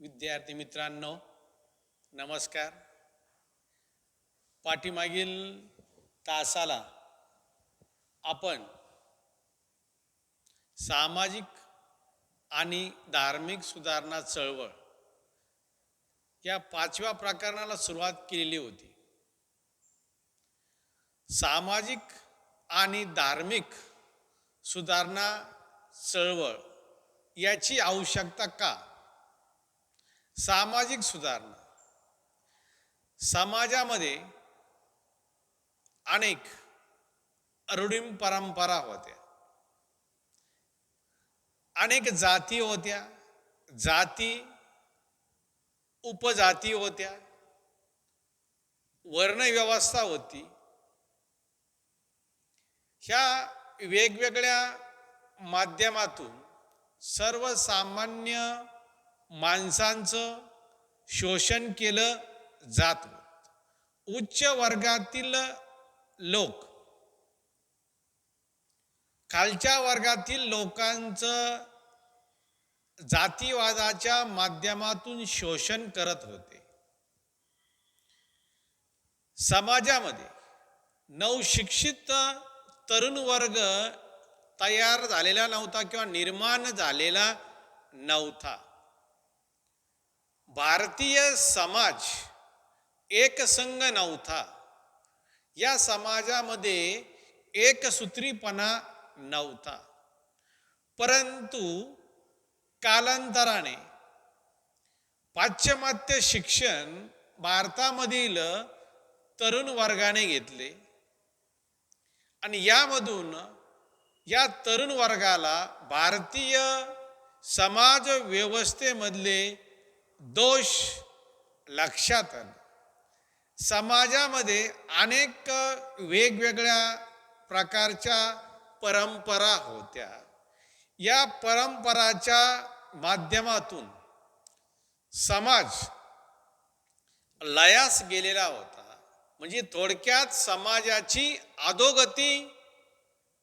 विद्यार्थी मित्रांनो, नमस्कार. पाठीमागील तासाला आपण सामाजिक आणि धार्मिक सुधारणा चळवळ या 5व्या प्रकरणाला सुरुवात केलेली होती. सामाजिक आणि धार्मिक सुधारणा चळवळ याची आवश्यकता का? सामाजिक सुधारणा. समाजामध्ये अनेक रूढी परंपरा होत्या, अनेक जाती होत्या, जाती उपजाती होत्या, वर्णव्यवस्था होती. ह्या वेगवेगळ्या माध्यमातून सर्वसामान्य माणसांचं शोषण केलं जात होतं. उच्च वर्गातील लोक खालच्या वर्गातील लोकांचं जातीवादाच्या माध्यमातून शोषण करत होते. समाजामध्ये नवशिक्षित तरुण वर्ग तयार झालेला नव्हता किंवा निर्माण झालेला नव्हता. भारतीय समाज एकसंघ नव्हता. या समाजामध्ये एकसूत्रीपणा नव्हता. परंतु कालांतराने पाश्चिमात्य शिक्षण भारतामधील तरुण वर्गाने घेतले आणि यामधून या तरुण वर्गाला भारतीय समाज व्यवस्थेमधले दोष लक्षात आले. समाजामध्ये अनेक वेगवेगळ्या प्रकारच्या परंपरा होत्या. या परंपराच्या माध्यमातून समाज लयास गेलेला होता. म्हणजे थोडक्यात समाजाची अधोगती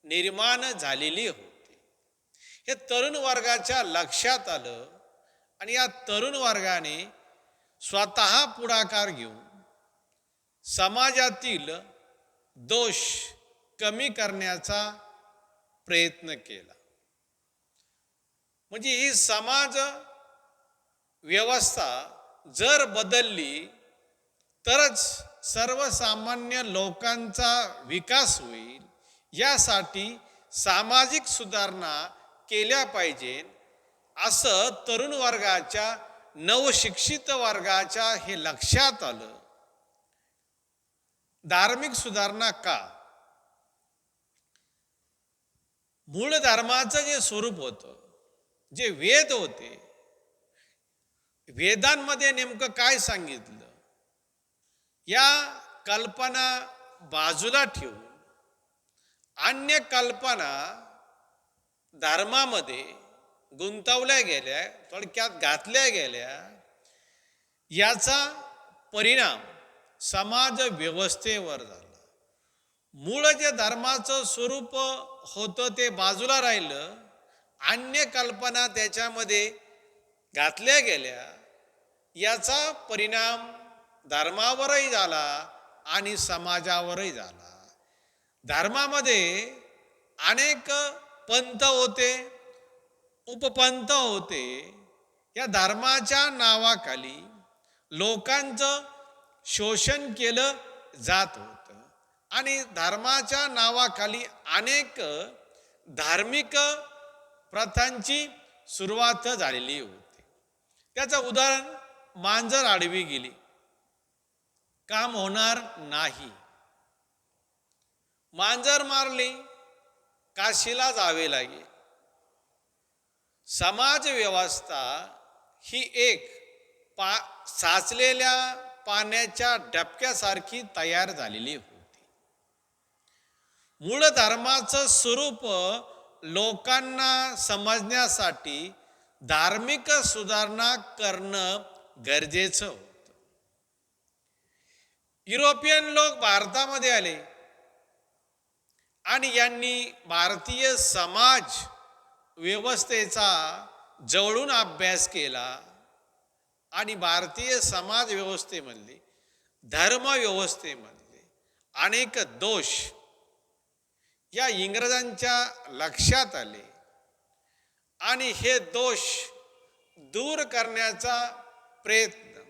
निर्माण झालेली होती. हे तरुण वर्गाच्या लक्षात आलं आणि या तरुण वर्गाने स्वतः पुढाकार घेऊन समाजातील दोष कमी करण्याचा प्रयत्न केला. म्हणजे ही समाज व्यवस्था जर बदलली तरच सर्वसामान्य लोकांचा विकास होईल. यासाठी सामाजिक सुधारणा केल्या पाहिजे असं तरुण वर्गाच्या नवशिक्षित वर्गाच्या हे लक्षात आलं. धार्मिक सुधारणा का? मूळ धर्माचं जे स्वरूप होतं, जे वेद होते, वेदांमध्ये नेमकं काय सांगितलं या कल्पना बाजूला ठेवून अन्य कल्पना धर्मामध्ये गुंतवल्या गेल्या, थोडक्यात घातल्या गेल्या. याचा परिणाम समाज व्यवस्थेवर झाला. मूळ जे धर्माचं स्वरूप होतं ते बाजूला राहिलं, अन्य कल्पना त्याच्यामध्ये घातल्या गेल्या. याचा परिणाम धर्मावरही झाला आणि समाजावरही झाला. धर्मामध्ये अनेक पंथ होते, उपपंथ होते. या धर्माच्या नावाखाली लोकांचं शोषण केलं जात होतं आणि धर्माच्या नावाखाली अनेक धार्मिक प्रथांची सुरुवात झालेली होती. त्याचं उदाहरण, मांजर आडवी गेली, काम होणार नाही. मांजर मारली, काशीला जावे लागेल. समाज व्यवस्था ही एक साचलेल्या पाण्याच्या डबक्यासारखी तयार झालेली होती. मूळ धर्माचं स्वरूप लोकांना समजण्यासाठी धार्मिक सुधारणा करणं गरजेचं होतं. युरोपियन लोक भारतामध्ये आले आणि यांनी भारतीय समाज व्यवस्थेचा जवळून अभ्यास केला. आणि भारतीय समाज व्यवस्थेमधली धर्मव्यवस्थेमधले अनेक दोष या इंग्रजांच्या लक्षात आले आणि हे दोष दूर करण्याचा प्रयत्न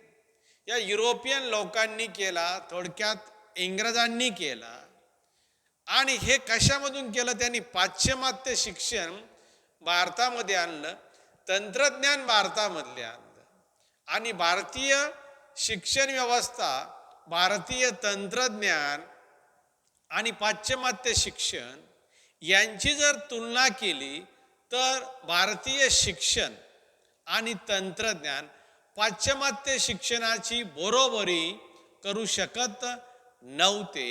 या युरोपियन लोकांनी केला, थोडक्यात इंग्रजांनी केला. आणि हे कशामधून केलं? त्यांनी पाश्चिमात्य शिक्षण भारतामध्ये आणलं, तंत्रज्ञान भारतामधले आणलं आणि भारतीय शिक्षण व्यवस्था, भारतीय तंत्रज्ञान आणि पाश्चिमात्य शिक्षण यांची जर तुलना केली तर भारतीय शिक्षण आणि तंत्रज्ञान पाश्चिमात्य शिक्षणाची बरोबरी करू शकत नव्हते.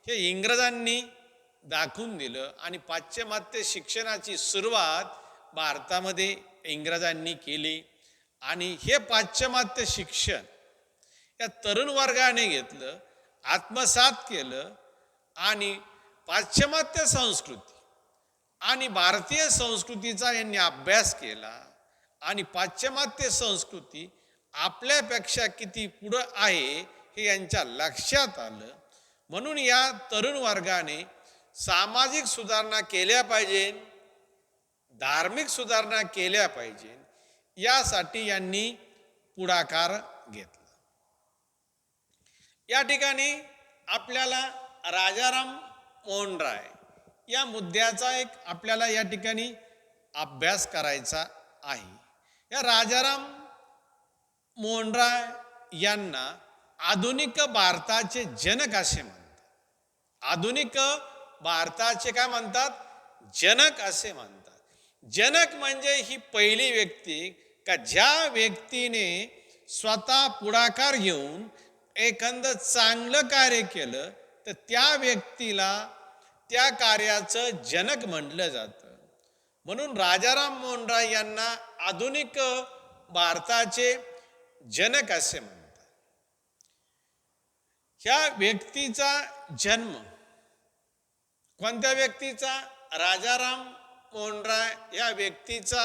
हे इंग्रजांनी दाखवून दिलं आणि पाश्चिमात्य शिक्षणाची सुरुवात भारतामध्ये इंग्रजांनी केली. आणि हे पाश्चिमात्य शिक्षण या तरुण वर्गाने घेतलं, आत्मसात केलं आणि पाश्चिमात्य संस्कृती आणि भारतीय संस्कृतीचा यांनी अभ्यास केला आणि पाश्चिमात्य संस्कृती आपल्यापेक्षा किती पुढं आहे हे यांच्या लक्षात आलं. म्हणून या तरुण वर्गाने सामाजिक सुधारणा केल्या पाहिजे, धार्मिक सुधारणा केल्या पाहिजे, यासाठी यांनी पुढाकार घेतला. या ठिकाणी आपल्याला राजाराम मोहन राय या मुद्द्याचा एक आपल्याला या ठिकाणी अभ्यास करायचा आहे. या राजाराम मोहन राय यांना आधुनिक भारताचे जनक असे म्हणतात. आधुनिक भारताचे काय म्हणतात? जनक असे म्हणतात. जनक म्हणजे ही पहिली व्यक्ती का ज्या व्यक्तीने स्वतः पुढाकार घेऊन एखादं चांगलं कार्य केलं तर त्या व्यक्तीला त्या कार्याचं जनक म्हटलं जातं. म्हणून राजाराम मोहन राय यांना आधुनिक भारताचे जनक असे म्हणतात. ह्या व्यक्तीचा जन्म, कोणत्या व्यक्तीचा? राजाराम मोहन राय या व्यक्तीचा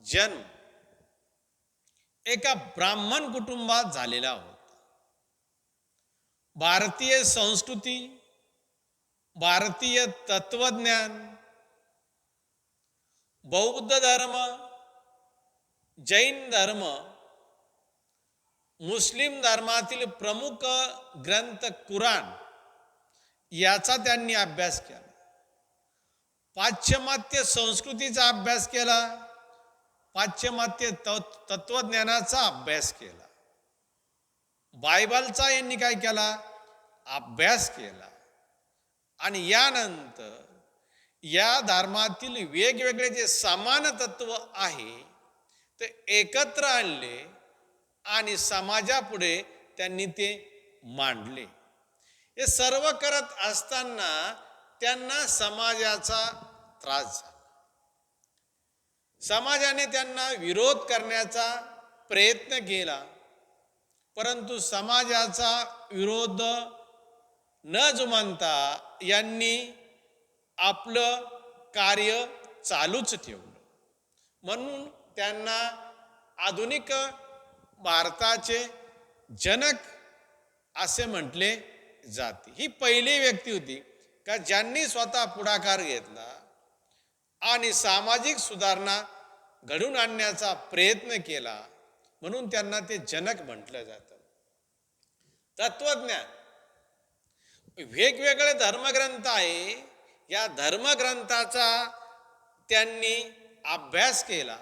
जन्म एका ब्राह्मण कुटुंबात झालेला होता. भारतीय संस्कृती, भारतीय तत्वज्ञान, बौद्ध धर्म, जैन धर्म, मुस्लिम धर्मातील प्रमुख ग्रंथ कुराण याचा त्यांनी अभ्यास केला. पाश्चिमात्य संस्कृतीचा अभ्यास केला, पाश्चिमात्य तत्वज्ञानाचा अभ्यास केला, बायबलचा यांनी काय केला? अभ्यास केला. आणि यानंतर या धर्मातील वेगवेगळे जे समान तत्व आहे ते एकत्र आणले आणि समाजापुढे त्यांनी ते मांडले. हे सर्व करत असताना त्यांना समाजाचा त्रास झाला. समाजाने त्यांना विरोध करण्याचा प्रयत्न केला, परंतु समाजाचा विरोध न जुमानता यांनी आपलं कार्य चालूच ठेवलं. म्हणून त्यांना आधुनिक भारताचे जनक असे म्हटले जाते. ही पहिली व्यक्ती होती का ज्यांनी स्वतः पुढाकार घेतला आणि सामाजिक सुधारणा घडून आणण्याचा प्रयत्न केला, म्हणून त्यांना ते जनक म्हटलं जातं. तत्वज्ञान, वेगवेगळे धर्मग्रंथ आहे, या धर्मग्रंथाचा त्यांनी अभ्यास केला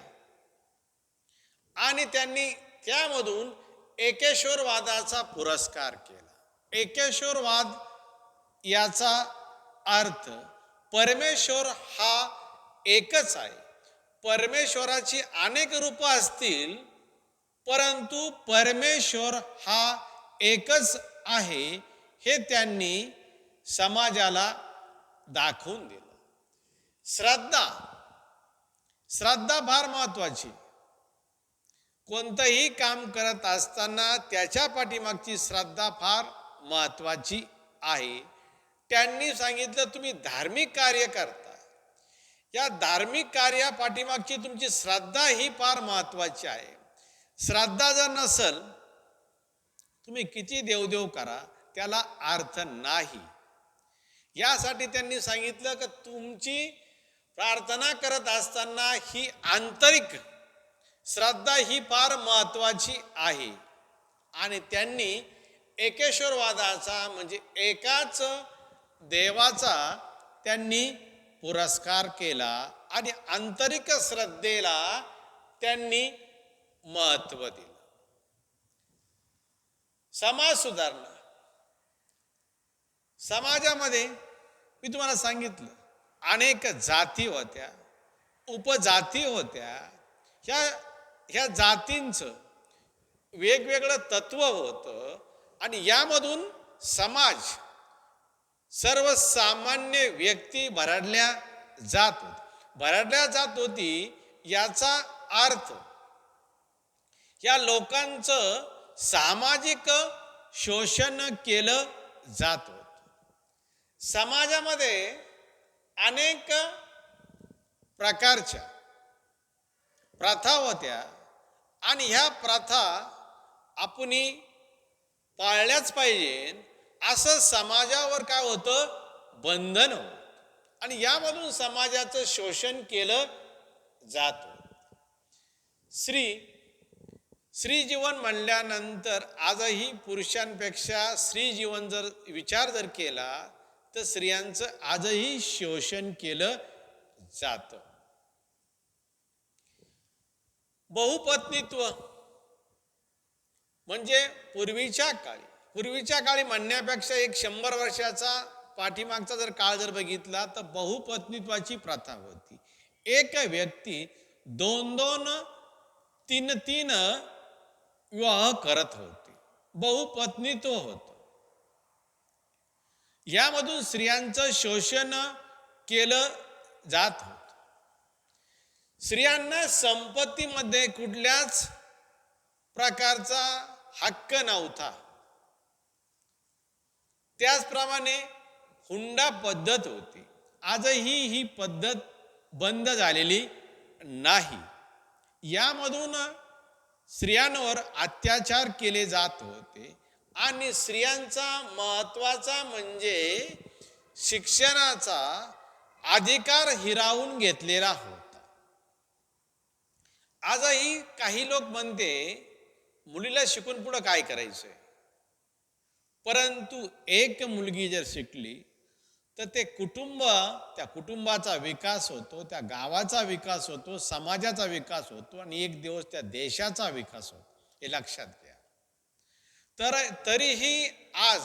आणि त्यांनी त्यामधून एकेश्वरवादाचा पुरस्कार केला. एकेश्वरवाद याचा अर्थ परमेश्वर हा एकच आहे. परमेश्वराची अनेक रूपं असतील, परंतु परमेश्वर हा एकच आहे हे त्यांनी समाजाला दाखवून दिलं. श्रद्धा फार महत्वाची. कोणतंही काम करत असताना त्याच्या पाठीमागची श्रद्धा फार महत्वाची आहे. त्यांनी सांगितलं तुम्ही धार्मिक कार्य करता, या धार्मिक कार्या पाठीमागची तुमची श्रद्धा ही फार महत्वाची आहे. श्रद्धा जर नसल, तुम्ही किती देवदेव करा त्याला अर्थ नाही. यासाठी त्यांनी सांगितलं की तुमची प्रार्थना करत असताना ही आंतरिक श्रद्धा ही फार महत्वाची आहे. आणि त्यांनी एकेश्वरवादाचा म्हणजे एकाच देवाचा त्यांनी पुरस्कार केला आणि आंतरिक श्रद्धेला त्यांनी महत्व दिलं. समाज सुधारणा. समाजामध्ये मी तुम्हाला सांगितलं अनेक जाती होत्या, उपजाती होत्या. ह्या जातींचं वेगवेगळं तत्व होतं आणि यामधून समाज सर्वसामान्य व्यक्ती भरडल्या जात होती. याचा अर्थ या लोकांचं सामाजिक शोषण केलं जात होतं. समाजामध्ये अनेक प्रकारच्या प्रथा होत्या आणि ह्या प्रथा आपण पाळल्याच पाहिजे असं समाजावर काय होतं, बंधन होतं. आणि यामधून समाजाचं शोषण केलं जात होतं. स्त्री जीवन म्हणल्यानंतर आजही पुरुषांपेक्षा स्त्री जीवन जर विचार जर केला तर स्त्रियांचं आजही शोषण केलं जातं. बहुपत्नीत्व म्हणजे पूर्वीच्या काळी म्हणण्यापेक्षा 100 वर्षाचा पाठीमागचा जर काळ जर बघितला तर बहुपत्नीत्वाची प्रथा होती. एक व्यक्ती 2-2, 3-3 विवाह करत होते. बहुपत्नीत्व होतं. यामधून स्त्रियांचं शोषण केलं जात होतं. स्त्रियांना संपत्तीमध्ये कुठल्याच प्रकारचा हक्क नव्हता. त्याचप्रमाणे हुंडा पद्धत होती. आजही ही पद्धत बंद झालेली नाही. यामधून स्त्रियांवर अत्याचार केले जात होते आणि स्त्रियांचा महत्वाचा म्हणजे शिक्षणाचा अधिकार हिरावून घेतलेला होता. आजही काही लोक म्हणते मुलीला शिकून पुढं काय करायचंय, परंतु एक मुलगी जर शिकली तर त्या कुटुंबाचा विकास होतो, त्या गावाचा विकास होतो, समाजाचा विकास होतो आणि एक दिवस त्या देशाचा विकास होतो. हे लक्षात घ्या. तरीही आज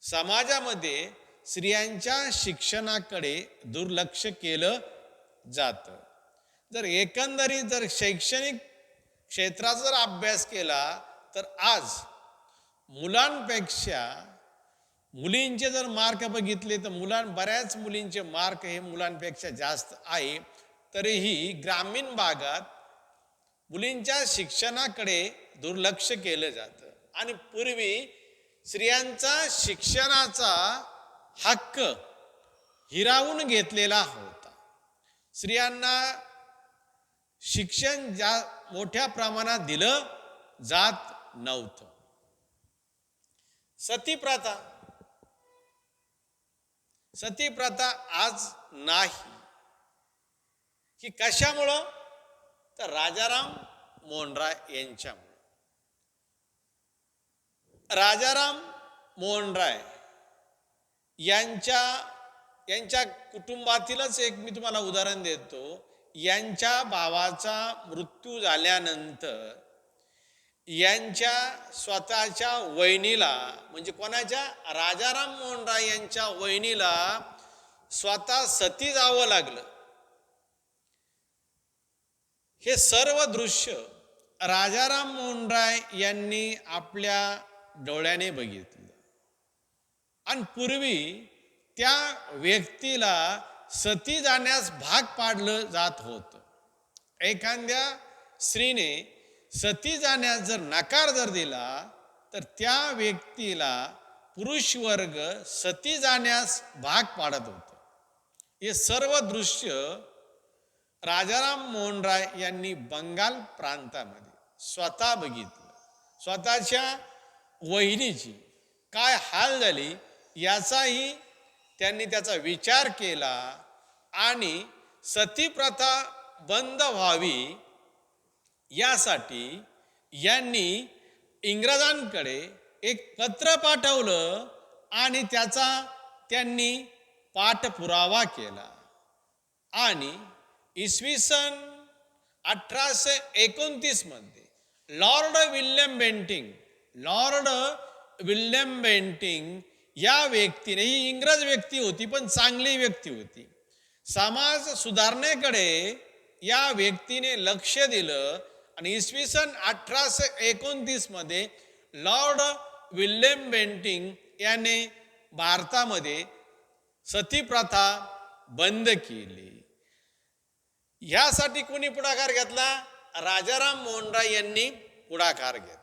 समाजामध्ये स्त्रियांच्या शिक्षणाकडे दुर्लक्ष केलं जातं. जर एकंदरीत जर शैक्षणिक क्षेत्राचा जर अभ्यास केला तर आज मुलांपेक्षा मुलींचे जर मार्क बघितले तर बऱ्याच मुलींचे मार्क हे मुलांपेक्षा जास्त आहे. तरीही ग्रामीण भागात मुलींच्या शिक्षणाकडे दुर्लक्ष केलं जातं आणि पूर्वी स्त्रियांचा शिक्षणाचा हक्क हिरावून घेतलेला होता. स्त्रियांना शिक्षण मोठ्या प्रमाणात दिलं जात नव्हतं. सती प्रथा आज नाही. की कशामुळं, तर राजाराम मोहन राय यांच्यामुळे. राजाराम मोहन राय यांच्या कुटुंबातीलच एक मी तुम्हाला उदाहरण देतो. यांच्या भावाचा मृत्यू झाल्यानंतर यांच्या स्वतःच्या वहिनीला म्हणजे कोणाच्या, राजाराम मोहन राय यांच्या वहिनीला स्वतः सती जावं लागलं. हे सर्व दृश्य राजाराम मोहन राय यांनी आपल्या डोळ्याने बघितलं आणि पूर्वी त्या व्यक्तीला सती जाण्यास भाग पाडलं जात होतं. एखाद्या स्त्रीने सती जाण्यास जर नकार जर दिला तर त्या व्यक्तीला पुरुष वर्ग सती जाण्यास भाग पाडत होतं. हे सर्व दृश्य राजाराम मोहन राय यांनी बंगाल प्रांतामध्ये स्वतः बघितलं, स्वतःच्या वहिनीची काय हाल झाली याचाही त्यांनी त्याचा विचार केला आणि सतीप्रथा बंद व्हावी यासाठी यांनी इंग्रजांकडे एक पत्र पाठवलं आणि त्याचा त्यांनी पाठपुरावा केला आणि इसवी सन 1829 मध्ये लॉर्ड विल्यम बेंटिंग या व्यक्तीने, ही इंग्रज व्यक्ती होती पण चांगली व्यक्ती होती, समाज सुधारणेकडे या व्यक्तीने लक्ष दिलं आणि इसवी सन 1829 मध्ये लॉर्ड विल्यम बेंटिंग याने भारतामध्ये सतीप्रथा बंद केली. ह्यासाठी कोणी पुढाकार घेतला? राजाराम मोहन राय यांनी पुढाकार घेतला.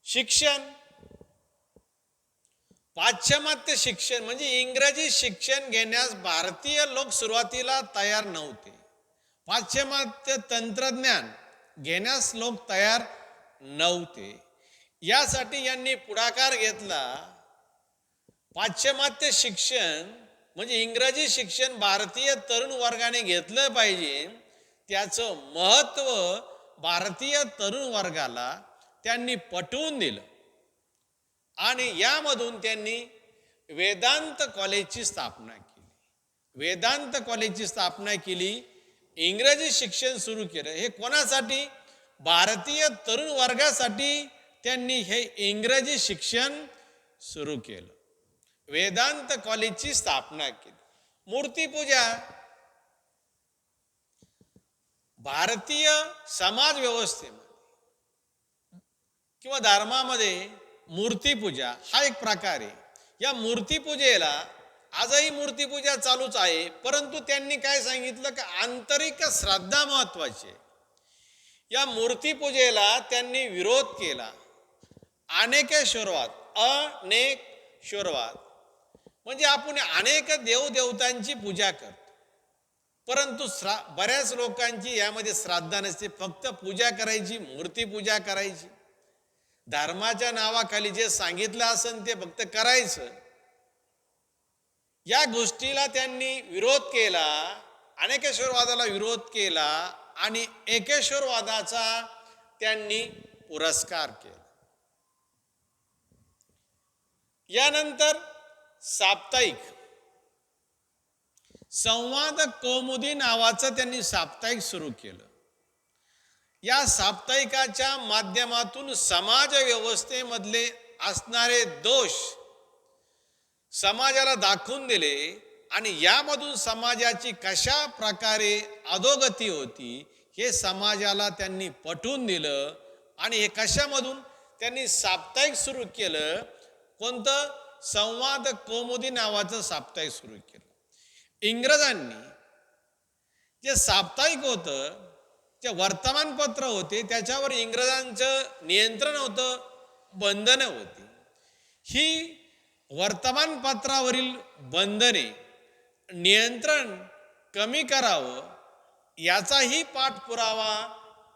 शिक्षण, पाश्चिमात्य शिक्षण म्हणजे इंग्रजी शिक्षण घेण्यास भारतीय लोक सुरुवातीला तयार नव्हते. पाश्चिमात्य तंत्रज्ञान घेण्यास लोक तयार नव्हते. यासाठी यांनी पुढाकार घेतला. पाश्चिमात्य शिक्षण म्हणजे इंग्रजी शिक्षण भारतीय तरुण वर्गाने घेतलं पाहिजे, त्याचं महत्त्व भारतीय तरुण वर्गाला त्यांनी पटवून दिलं आणि यामधून त्यांनी वेदांत कॉलेजची स्थापना केली. वेदांत कॉलेजची स्थापना केली, इंग्रजी शिक्षण सुरू केलं. हे कोणासाठी? भारतीय तरुण वर्गासाठी त्यांनी हे इंग्रजी शिक्षण सुरू केलं. वेदांत कॉलेजची स्थापना केली. मूर्तिपूजा, भारतीय समाज व्यवस्थेमध्ये किंवा धर्मामध्ये मूर्तिपूजा हा एक प्रकार आहे. या मूर्तिपूजेला आजही मूर्तिपूजा चालूच आहे, परंतु त्यांनी काय सांगितलं की आंतरिक श्रद्धा महत्वाची आहे. या मूर्तिपूजेला त्यांनी विरोध केला. अनेकेश्वरवाद, अनेकेश्वरवाद म्हणजे आपण अनेक देवदेवतांची पूजा करतो, परंतु बऱ्याच लोकांची यामध्ये श्रद्धा नसते. फक्त पूजा करायची, मूर्तिपूजा करायची, धर्माच्या नावाखाली जे सांगितलं असेल ते फक्त करायचं. या गोष्टीला त्यांनी विरोध केला, अनेकेश्वरवादाला विरोध केला आणि एकेश्वरवादाचा त्यांनी पुरस्कार केला. यानंतर साप्ताहिक संवाद कौमुदी नावाचं त्यांनी साप्ताहिक सुरू केलं. या साप्ताहिकाच्या माध्यमातून समाज व्यवस्थेमधले असणारे दोष समाजाला दाखवून दिले आणि यामधून समाजाची कशा प्रकारे अधोगती होती हे समाजाला त्यांनी पटवून दिलं. आणि हे कशामधून? त्यांनी साप्ताहिक सुरू केलं. कोणतं? संवाद कौमुदी नावाचं साप्ताहिक सुरू केलं. इंग्रजांनी जे साप्ताहिक होतं, जे वर्तमानपत्र होते, त्याच्यावर इंग्रजांचं नियंत्रण होतं, बंधनं होती. ही वर्तमानपत्रावरील बंधने, नियंत्रण कमी करावं याचाही पाठपुरावा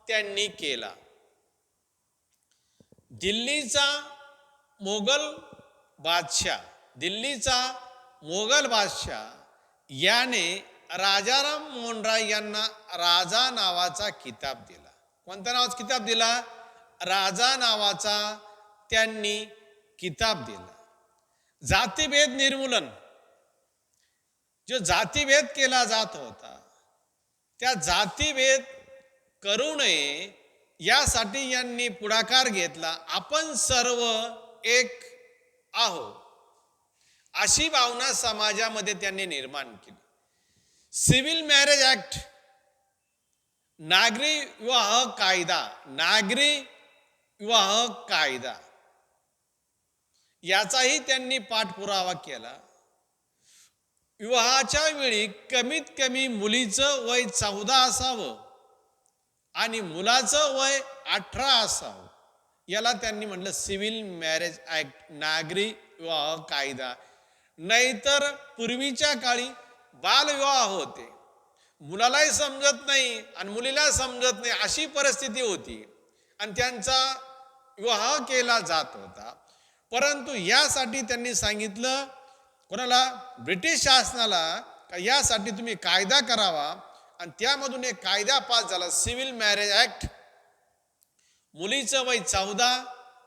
त्यांनी केला. दिल्लीचा मोगल बादशाह याने राजाराम मोहन राय यांना राजा नावाचा किताब दिला. कोणत्या नावाचा किताब दिला? राजा नावाचा त्यांनी किताब दिला. जातीभेद निर्मूलन, जो जातीभेद केला जात होता त्या जातीभेद करू नये यासाठी यांनी पुढाकार घेतला. आपण सर्व एक आहोत अशी भावना समाजामध्ये त्यांनी निर्माण केली. सिव्हिल मॅरेज ऍक्ट, नागरी विवाह कायदा याचाही त्यांनी पाठपुरावा केला. विवाहाच्या वेळी कमीत कमी मुलीचं वय 14 असावं आणि मुलाचं वय 18 असावं. याला त्यांनी म्हटलं सिव्हिल मॅरेज ऍक्ट, नागरी विवाह कायदा. नाहीतर पूर्वीच्या काळी बालविवाह होते. मुलालाही समजत नाही आणि मुलीला समजत नाही अशी परिस्थिती होती आणि त्यांचा विवाह केला जात होता. परंतु यासाठी त्यांनी सांगितलं कोणाला, ब्रिटिश शासनाला, का यासाठी तुम्ही कायदा करावा. आणि त्यामधून एक कायदा पास झाला, सिव्हिल मॅरेज ऍक्ट. मुलीचं वय 14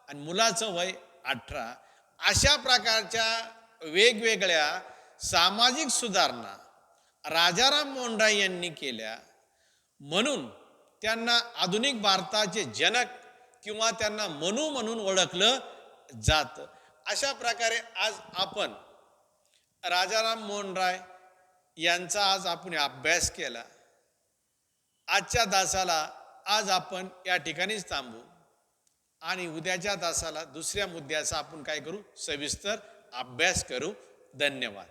आणि मुलाचं वय 18. अशा प्रकारच्या वेगवेगळ्या सामाजिक सुधारणा राजाराम मोहन राय यांनी केल्या. म्हणून त्यांना आधुनिक भारताचे जनक किंवा त्यांना मनू म्हणून ओळखलं जातं. अशा प्रकारे आज आपण राजाराम मोहन राय यांचा आज आपण अभ्यास केला. आजच्या तासाला आज आपण या ठिकाणीच थांबू आणि उद्याच्या तासाला दुसऱ्या मुद्द्याचा आपण काय करू, सविस्तर अभ्यास करू. धन्यवाद.